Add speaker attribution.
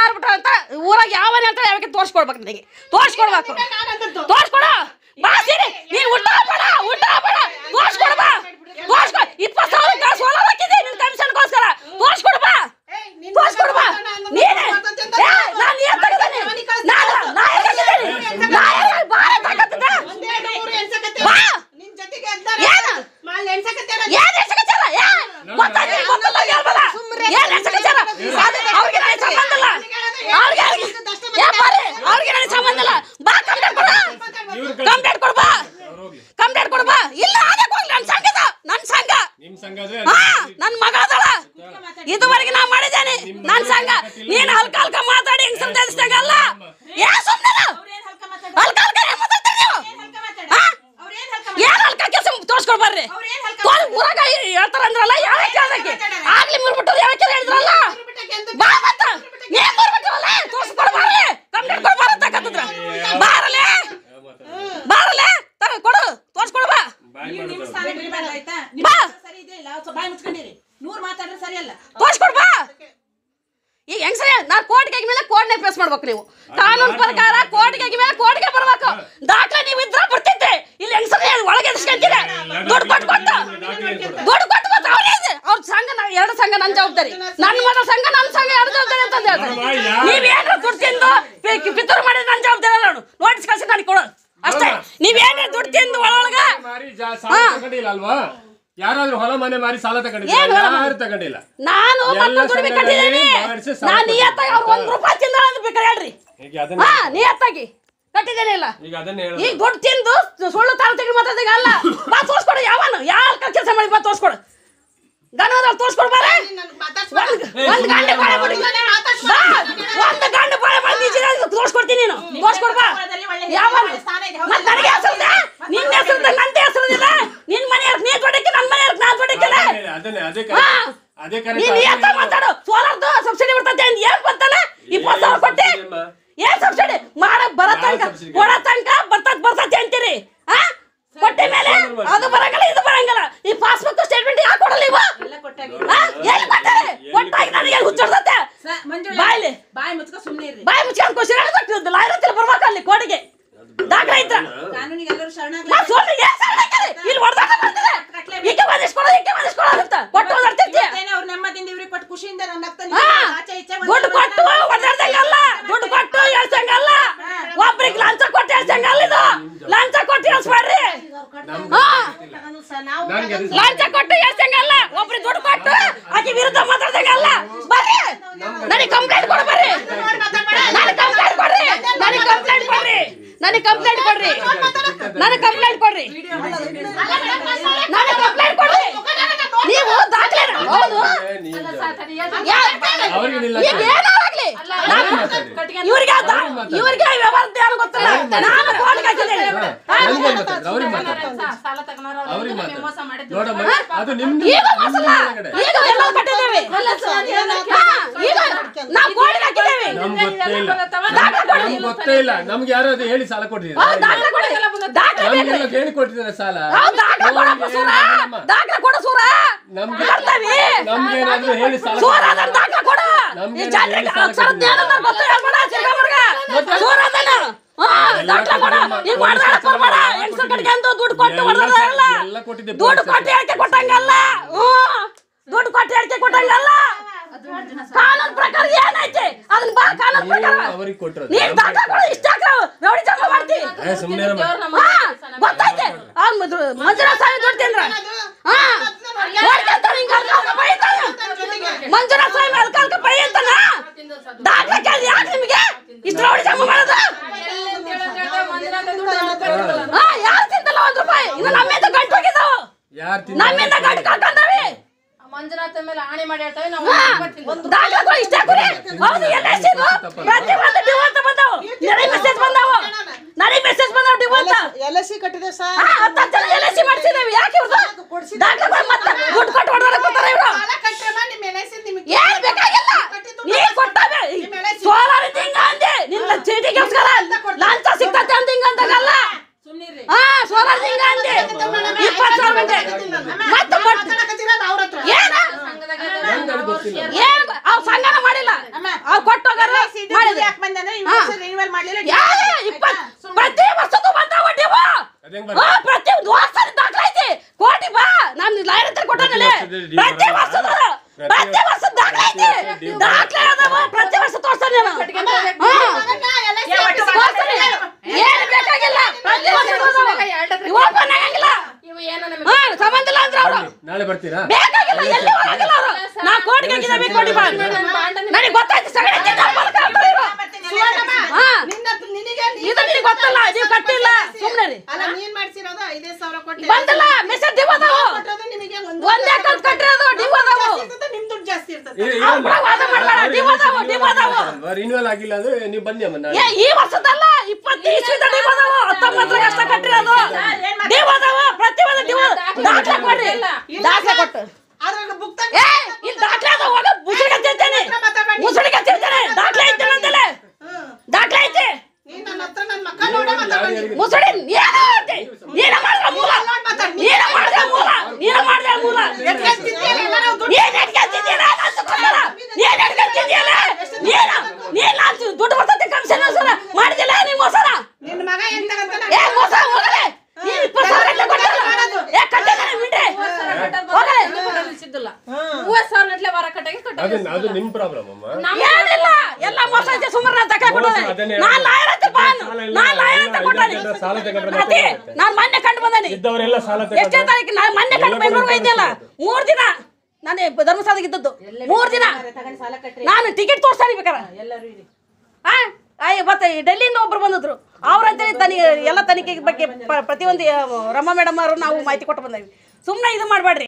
Speaker 1: ಮಾರ್ಬಿಟ್ರ ಅಂತ ಊರಾಗ ಯಾವನ ಹೇಳ್ತಾರೆ ಯಾವಾಗ ತೋರಿಸ್ಕೊಡ್ಬೇಕು ನನಗೆ ತೋರಿಸ್ಕೊಡ್ಬೇಕು ತೋರಿಸ್ಕೊಡು ಬಾ ಸೀರೆ ನೀನು ಊಟ ಬೇಡ ತೋರಿಸ್ಕೊಡು ಬಾ ತೋರಿಸ್ಕೊ 20,000 ಸೋಲಾರ್ ಹಾಕಿದ್ದೆ ನಿನ್ನ ಕಮಿಷನ್ಗೋಸ್ಕರ ತೋರಿಸ್ಕೊಡು ಬಾ ನೀನೆ ನಾನು ಏನ್ ತಗದಾನೆ ನಾನು ನನ್ ಮಗ ಅದಳ ಇದುವರೆಗೆ ನಾ ಮಾಡಿದ್ದೇನೆ ನನ್ ಸಂಘ ನೀನ್ ಹಲ್ಕ ಮಾತಾಡಿ ಹೆಂಗ್ ಸಂತೈಸ್ತಂಗಲ್ಲ ಏನ್ ಹಲ್ಕ ಕೆಲಸ ತೋರ್ಸ್ಕೊಡ್ ಬರ್ರಿ ಊರಾಗ ಹೇಳ್ತಾರಂದ್ರಲ್ಲ ಯಾವ ಕೇಳಕ್ಕೆ ಆಗ್ಲಿ ಮುರ್ಬಿಟ್ಟು ಯಾವ ಕೇಳ ಹೇಳಿದ್ರಲ್ಲ ಬಾ ಮತ್ತ ನೀನ್ ಮುರ್ಬಿಟ್ಟವಲ್ಲ ತೋರ್ಸ್ಕೊಡ್ ಬರ್ರಿ ಕಂಪ್ಲೇಂಟ್ ಕೊಡ್ ಬರತ್ತಕತ್ತಿದ್ರ ಬಾರಲೇ ತಗ ಕೊಡು ತೋರ್ಸ್ಕೊಡು ಬಾ
Speaker 2: ನಿಮ್ಮ ಸ್ಥಾನ ಬಿಡಬಾರ್ದು ಆಯ್ತಾ ಸರಿ ಇದೆ ಇಲ್ಲ ಬಾಯಿ ಮುಚ್ಕೊಂಡಿರಿ 100 ಮಾತಾಡ್ರೆ ಸರಿ ಅಲ್ಲ
Speaker 1: ತೋರ್ಸ್ಕೊಡು ಬಾ ಈಗ ಹೆಂಗ್ ಸರಿ ನಾ ಕೋರ್ಟ್ಗೆ ಮೇಲೆ ಕೋರ್ಟ್ನೇ ಫೇಸ್ ಮಾಡ್ಬೇಕು ನೀವು ಕಾನೂನು ಪ್ರಕಾರ ಕೋರ್ಟ್ಗೆ ಮೇಲೆ ಕೋರ್ಟ್ಗೆ ಬರ್ಬೇಕು ದಾಖಲೆ ನೀವು ಇದ್ರ ಬರ್ತಿದ್ದೆ ಇಲ್ಲಿ ಹೆಂಗ್ ಸರಿ ಒಳಗೆ ಎಸ್ಕೊಂತೀರ ದುಡ್ಡು ಕೊಟ್ಟು ಅವ್ರ ಸಂಘ ಎರಡು ಸಂಘ ನನ್ನ ಜವಾಬ್ದಾರಿ ನನ್ನ ಮಗ ಸಂಘ ನನ್ನ ಸಂಘ ಎರಡು ಜವಾಬ್ದಾರಿ ಅಂತ ಹೇಳ್ತಾರೆ ನೀವೇನು ದುಡ್ಡು ತಿಂದು ಪಿತೂರು ಮಾಡಿದ್ರೆ ನನ್ನ ಜವಾಬ್ದಾರಿ ಅಲ್ಲ ನೋಟಿಸ್ ಕಳ್ಸಿ ನನಗೆ ಕೊಡು ಅಷ್ಟೇ ನೀವೇನು ದುಡ್ಡು ತಿಂದು ಒಳಗ
Speaker 3: ಅಲ್ವಾ ಯಾರಾದ್ರೂ ಹೊಲ ಮನೆ ಮಾರಿ ಸಾಲ ತಗೊಂಡಿಲ್ಲ ಯಾರು ತಗೊಂಡಿಲ್ಲ
Speaker 1: ನಾನು ದುಡಿಮೆ ಕಟ್ಟಿದ್ದೀನಿ ನಾನು ನಿಯತ್ತಾಗಿ ಅವ್ರು 1 ರೂಪಾಯಿ ತಿಂದ ಬೇಕಾದ್ರೆ ಹೇಳ್ರಿ ನಿಯತ್ತಾಗಿ ಕಟ್ಟಿದ್ದೇನಿಲ್ಲ ಈಗ ದುಡ್ಡು ತಿಂದು ಸುಳ್ಳು ತಾಳು ತೆಗೆದು ಮಾತಾಡ್ದಾಗ ಅಲ್ಲ ಬಾ ತೋರ್ಸ್ಕೊಡು ಯಾವನು ಯಾವ ಕೆಲಸ ಮಾಡಿ ಬಾ ತೋರ್ಸ್ಕೊಡು ಗಣದಲ್ಲಿ ತೋರ್ಸ್ಕೊಡು ಬಾರ ಒಂದು ಗಂಟೆ ಬಾಳೆ ಮಾಡಿ ತೋರ್ಸ್ಕೊಡ್ತೀನಿ ನೀನು ತೋರ್ಸ್ಕೊಡ್ ಬಾ ಯಾವನು ಮತ್ತೆ ನನಗೆ ಹೆಸರಿದೆ ನಿನ್ನ ಹೆಸರಿದೆ ನಂದೇ ಹೆಸರಿದೆ ನಿನ್ನ ಮನೆಯವ್ರ ನೀ ತೊಡಕ್ಕೆ ನನ್ನ ಮನೆಯವ್ರ ನಾ ತೊಡಕ್ಕಿಲ್ಲ ನೀನು ಏತ ಮಾತಾಡು ಸೋಲಾರ್ದು ಸಬ್ಸಿಡಿ ಬರ್ತದೆ ಏನ್ ಬಂತಲ್ಲ 20,000 ಕೊಟ್ಟೆ ಏನ್ ಸಬ್ಸಿಡಿ ಮಾಡಕ್ ಬರತಂಕ ಕೊಡತಂಕ ಬರ್ತದೆ ಅಂತೀರಿ ಕೊಟ್ಟೆ ಮೇಲೆ ಅದು ಬರಂಗಲ್ಲ ಇದು ಬರಂಗಲ್ಲ ಈ ಪಾಸ್ಬುಕ್ ಸ್ಟೇಟ್ಮೆಂಟ್ ಯಾಕೆ ಕೊಡಲ್ಲ ಇವ ಎಲ್ಲಿ ಕೊಟ್ಟಾರೆ ಕೊಟ್ಟಾಗಿ ನನಗೆ ಹುಚ್ಚಡ್ದತ್ತೆ ಬಾಯಿ ಮುಚ್ಕೊಂಡು ಕ್ವಶನ್ ಲಾಯರ್ ಬರ್ಬೇಕು ಅಲ್ಲಿ ಕೋರ್ಟಿಗೆ ದಾಖಲೆ ಐತ್ರ
Speaker 2: ಕಾನೂನಿಗೆ ಎಲ್ಲರೂ ಶರಣಾಗಲಿ
Speaker 1: ಇಲ್ಲಿ ಹೊಡೆದಾಟ ಮಾಡ್ತಾರೆ ಈಕೆ ಬಂದಿಸ್ಕೊಡೋ ಅಂತ ಕೊಟ್ಟು ಹೊಡೆದಾಡ್ತಿರ್ತೀಯ
Speaker 2: ಅವ್ರು ನೆಮ್ಮದಿಯಿಂದ ಇವ್ರಿಗೆ ಕೊಟ್ಟು ಖುಷಿಯಿಂದ ನನ್ನ
Speaker 1: ದುಡ್ಡು ಕೊಟ್ಟು ಹೊಡೆದಾಡ್ದಂಗಲ್ಲ ದುಡ್ಡು ಕೊಟ್ಟು ಹೇಳ್ಸಂಗಲ್ಲ ಒಬ್ರಿಗೆ ಲಂಚ ಕೊಟ್ಟು ಹೇಳ್ಸಂಗಲ್ಲ ಇದು ಲಂಚ ಕೊಟ್ಟು ಹೇಳ್ಸ್ಬೇಡ್ರಿ ಲಂಚ ಕೊಟ್ಟು ಹೇಳ್ಸಂಗಲ್ಲ ಒಬ್ರಿಗೆ ದುಡ್ಡು ಕೊಟ್ಟು ಆಕೆ ವಿರುದ್ಧ ಮಾತಾಡ್ದಂಗಲ್ಲ ಬರ್ರಿ ನನಗೆ ಕಂಪ್ಲೇಂಟ್ ಕೊಡು ಬರ್ರಿ ನನಗೆ ಕಂಪ್ಲೇಂಟ್ ಕೊಡ್ರಿ ನೀವು ದಾಖಲೆ ಹೌದು ಇವ್ರಿಗೆ ವ್ಯವಹಾರ ಯಾರು ಗೊತ್ತಿಲ್ಲ ನಾನು ಕೋರ್ಟ್ಗೆ ಹಾಕಿದ್ದೇನೆ ಈಗ ಎಲ್ಲ ಕಟ್ಟಿದ್ದೇವೆ ನಾವು ಕೋರ್ಟ್ಗೆ ಹಾಕಿದ್ದೇವೆ
Speaker 3: ಗೊತ್ತೇ ಇಲ್ಲ ನಮ್ಗೆ ಯಾರಾದ್ರೂ ಹೇಳಿ ಸಾಲ ಕೊಟ್ಟಿದ್ದೀರಾ ಹೇಳಿ ಕೊಟ್ಟಿದ್ದಾರೆ ಸಾಲ
Speaker 1: ದಾಖಲೆ ಕೊಡು ಸೂರ
Speaker 3: ನಮ್ಗೇನಾದ್ರೂ ಹೇಳಿ ಸಾಲ
Speaker 1: ದುಡ್ಡು ಕೊಟ್ಟು ಹೇಳಿಕೆ ಕೊಟ್ಟಂಗಲ್ಲ ಕಾನೂನು ಪ್ರಕಾರ ಏನೈತೆ ಅದನ್ನ ಬಾ ಕಾನೂನು ಪ್ರಕಾರ
Speaker 3: ಅವರಿಗೆ ಕೊಟ್ಟರು
Speaker 1: ನೀನು ದಾಖಲೆ ಕೊಡು ಇಷ್ಟ ರೌಡಿ ಜಮಾ ಮಾಡ್ತಿ ಗೊತ್ತೈತೆ ಮಂಜುನಾಥ ಸ್ವಾಮಿ ದುಡ್ಡು ತಿಂದ್ರ ಮಂಜುನಾಥ ಸ್ವಾಮಿ ಅಲ್ಕಾಲ್ಕ ಪೈ ಅಂತಾನ ದಾಖಲೆ ಕೇಳಿ ಯಾಕೆ ನಿಮಗೆ ಇಷ್ಟು ರೌಡಿ ಜಮಾ ಮಾಡೋದು ಯಾರು ತಿಂತಲ್ಲ 1 ರೂಪಾಯಿ ಇನ್ನು ನಮ್ಮಿಂದ ಗಂಟು ಹೋಗಿದ್ದಾವು ನಮ್ಮಿಂದ ಗಂಟು ಹಾಕೊಂಡವಿ
Speaker 4: ಮಂಜುನಾಥ ಮೇಲೆ ಆಣೆ ಮಾಡಿ ಹೇಳ್ತೇವೆ ನಾವು
Speaker 1: ದಾಖಲೆಗಳು ಇಷ್ಟ ಹಾಕೋರಿ ಹೌದು LIC ಪ್ರತಿ ಒಂದು ಡಿವೋರ್ಸ್ ಬಂದವು ನನಗೆ ಮೆಸೇಜ್ ಬಂದವು ಡಿವೋರ್ಸ್
Speaker 2: LIC ಕಟ್ಟಿದೆ ಸರ್
Speaker 1: 10 ಜನ LIC ಮಾಡಿಸಿದೇವೆ ಯಾಕೆ ಇವ್ರು ದಾಖಲೆಗಳು ಮತ್ತೆ ದುಡ್ಡು ಕೊಟ್ಟು ಹೊಡೆದಾರ ಕೊಡ್ತಾರೆ ಇವರು ಏನ್ ಬೇಕಾಗಿಲ್ಲ ನೀ ಕೊಟ್ಟಾವೆ ಸೋಲಾರ್ ಹಿಂಗ ಅಂದೆ ನಿನ್ನ ಚೀಟಿಗೋಸ್ಕರ ಲಾಂಚ ಸಿಗ್ತತೆ ಅಂತ ಹಿಂಗ ಅಂದಾಗಲ್ಲ ಸೋಲಾರ್ ಹಿಂಗ ಅಂದೆ 20,000 ಗಂಟೆ ಮತ್ತೆ ಏನ ಅವ್ರು ಸಂಘನ ಮಾಡಿಲ್ಲ ಅವ್ರು ಕೊಟ್ಟೋಗಾರ ಬಂದಿದೆ
Speaker 2: ಯಾಕೆ ಬಂದೆ ಅಂದ್ರೆ ಈ ವರ್ಷ ರಿನ್ಯೂವಲ್ ಮಾಡ್ಲಿಲ್ಲ
Speaker 1: ಪ್ರತಿ ವರ್ಷದೂ ಬಂದಾವ ನೀವು
Speaker 3: ಅದೇಂಗ್ ಬರ್ತದೆ?
Speaker 1: ಪ್ರತಿ ವರ್ಷ ದಾಖಲೈತಿ ಕೋಟಿ ಬಾ ನಾನು ಲಾಯರ್ ಹತ್ರ ಕೊಟ್ಟಾನಲ್ಲ ಪ್ರತಿ ವರ್ಷದ ದಾಖಲೈತಿ ದಾಖಲೆ ಅದಾವ ಪ್ರತಿ ವರ್ಷ ತೋರ್ಸ್ತಾನೆ ನಾನು ಏನು ಬೇಕಾಗಿಲ್ಲ ಪ್ರತಿ ವರ್ಷ ಓಪನ್ ಆಗಂಗಿಲ್ಲ
Speaker 4: ಇವು ಏನೋ ನಮಗೆ
Speaker 1: ಸಂಬಂಧ ಇಲ್ಲ ಅಂದ್ರೆ ಅವರು
Speaker 3: ನಾಳೆ ಬರ್ತೀರಾ
Speaker 1: ಬೇಕಾಗಿಲ್ಲ ಎಲ್ಲಿ ಹೋಗಂಗಿಲ್ಲ ಅವರು ನಾ ಕೋಟಿಗೆ ಹಾಕಿದ್ರೆ ಕೋಟಿ ಬಾ ನನಗೆ ಗೊತ್ತಾಯ್ತು ಸಗಣಿ ಇದು ನಿನಗೆ ಗೊತ್ತಲ್ಲ ನೀವು ಕಟ್ಟಿಲ್ಲ ಸುಮ್ಮನೆ ರೀ
Speaker 2: ಅಲ್ಲ ನೀನ್ ಮಾಡ್ಸಿರೋದು 5,000 ಕೊಟ್ಟು
Speaker 1: ಬಂದಿಲ್ಲ ಮೆಸೇಜ್ ದಿವ್ ಅದಾವು
Speaker 2: ನಿಮಗೆ
Speaker 1: ಒಂದೇ ಅಕೌಂಟ್ ಕಟ್ಟಿರೋದು ದಿವ್ ಅದಾವು
Speaker 2: ನಿಮ್ ದುಡ್ಡು ಜಾಸ್ತಿ ಇರ್ತದೆ
Speaker 1: ವಾದ ಮಾಡಬೇಡ ದಿವ್ ಅದಾವು
Speaker 3: ರಿನ್ಯೂವಲ್ ಆಗಿಲ್ಲ ಅಂದ್ರೆ ನೀವು ಬನ್ನಿ ಅಮ್ಮ ನಾಳೆ.
Speaker 1: ಏ ಈ ವರ್ಷದಲ್ಲ 20 ಇಸ್ವಿದ ದಿವ್ ಅದಾವು 19 ಅಷ್ಟ ಕಟ್ಟಿರೋದು ದಿವ್ ಅದಾವು ಪ್ರತಿ ಒಂದು ದಿವ್ ದಾಖಲೆ ಕೊಡ್ರಿ ದಾಖಲೆ ಕೊಟ್ಟು
Speaker 2: ಅದ್ರಾಗ ಬುಕ್
Speaker 1: ಏ ಇಲ್ಲಿ ದಾಖಲೆ ಅದಾವ ಹೋಗ ಮುಸುಡಿಗೆ ತಿಂತೇನೆ ಮುಸುಡಿಗೆ ತಿಂತೇನೆ ದಾಖಲೆ ಐತೆ ಅಂತಲ್ಲ ದಾಖಲೆ ಐತೆ
Speaker 2: ನೀನ್ ನನ್ನ ಹತ್ರ ನನ್ನ ಮಕ್ಕ ನೋಡ ಮಾತಾಡ್ತೀನಿ
Speaker 1: ಮುಸುಡಿ ನೀನ ಮಾಡಿದ ಮೂಲ ನೀನ ಮಾಡಿದ ಮೂಲ ನೀನ ಮಾಡಿದ ಮೂಲ ನೀನ್ ಎಡ್ಕಂತಿದ್ದೀಯಲ್ಲ ನೀನ್ ಎಡ್ಕಂತಿದ್ದೀಯಲ್ಲ ನೀನ್ ನಾನು ದುಡ್ಡು ಬರ್ತೈತೆ ಕಮಿಷನ್ ಸರ ಮಾಡಿದಿಲ್ಲ ನೀ ಮೋಸನ
Speaker 2: ನಿನ್ನ ಮಗ ಏನ್ ತಗಂತಾನ
Speaker 1: ಏ ಮೋಸ ಹೋಗಲೆ ನೀ 20,000 ಕೊಟ್ಟಲ್ಲ ಏ ಕಟ್ಟಿದಾನೆ ಮಿಂಡೆ ಹೋಗಲೆ
Speaker 4: ಸಿದ್ದಿಲ್ಲ 30,000 ಗಂಟ್ಲೆ ವಾರ ಕಟ್ಟಾಗಿ
Speaker 3: ಅದು ನಿಮ್ ಪ್ರಾಬ್ಲಮ್ ಅಮ್ಮ.
Speaker 1: ಏನಿಲ್ಲ ಎಲ್ಲ ಮೋಸ ಐತೆ ಸುಮಾರು ನಾನು ತಕ ಕೊಟ್ಟೆ ನಾನು ಲಾಯರ್ ಹತ್ರ ನಾನು ಲಾಯರ್ ಹತ್ರ ಕೊಟ್ಟೆ
Speaker 3: ಸಾಲ ತಗೊಂಡ್ರೆ
Speaker 1: ಅದೇ ನಾನು ಮೊನ್ನೆ ಕಂಡು ಬಂದನಿ
Speaker 3: ಇದ್ದವರೆಲ್ಲ ಸಾಲ
Speaker 1: ಎಷ್ಟೇ
Speaker 3: ತಗೊಂಡ್ರೆ
Speaker 1: ತಾರೀಕು ನಾನು ಮೊನ್ನೆ ಕಂಡು ಬೆಂಗಳೂರಿಗೆ ಹೋಗಿದ್ದೆಲ್ಲ 3 ದಿನ ನಾನು ಧರ್ಮಸ್ಥಳದಾಗ ಇದ್ದದ್ದು 3 ದಿನ
Speaker 2: ತಗೊಂಡು ಸಾಲ ಕಟ್ರಿ
Speaker 1: ನಾನು ಟಿಕೆಟ್ ತೋರ್ಸಾನಿ ಬೇಕಾರ
Speaker 2: ಎಲ್ಲರೂ ಇರಿ
Speaker 1: ಮತ್ತೆ ಡೆಲ್ಲಿಯಿಂದ ಒಬ್ರು ಬಂದಿದ್ರು ಅವ್ರಂತೇಳಿ ಎಲ್ಲ ತನಿಖೆ ಬಗ್ಗೆ ಪ್ರತಿಯೊಂದು ರಮಾ ಮೇಡಮ್ ಅವರು ನಾವು ಮಾಹಿತಿ ಕೊಟ್ಟು ಬಂದೇವಿ ಸುಮ್ಮನೆ ಇದು ಮಾಡಬೇಡ್ರಿ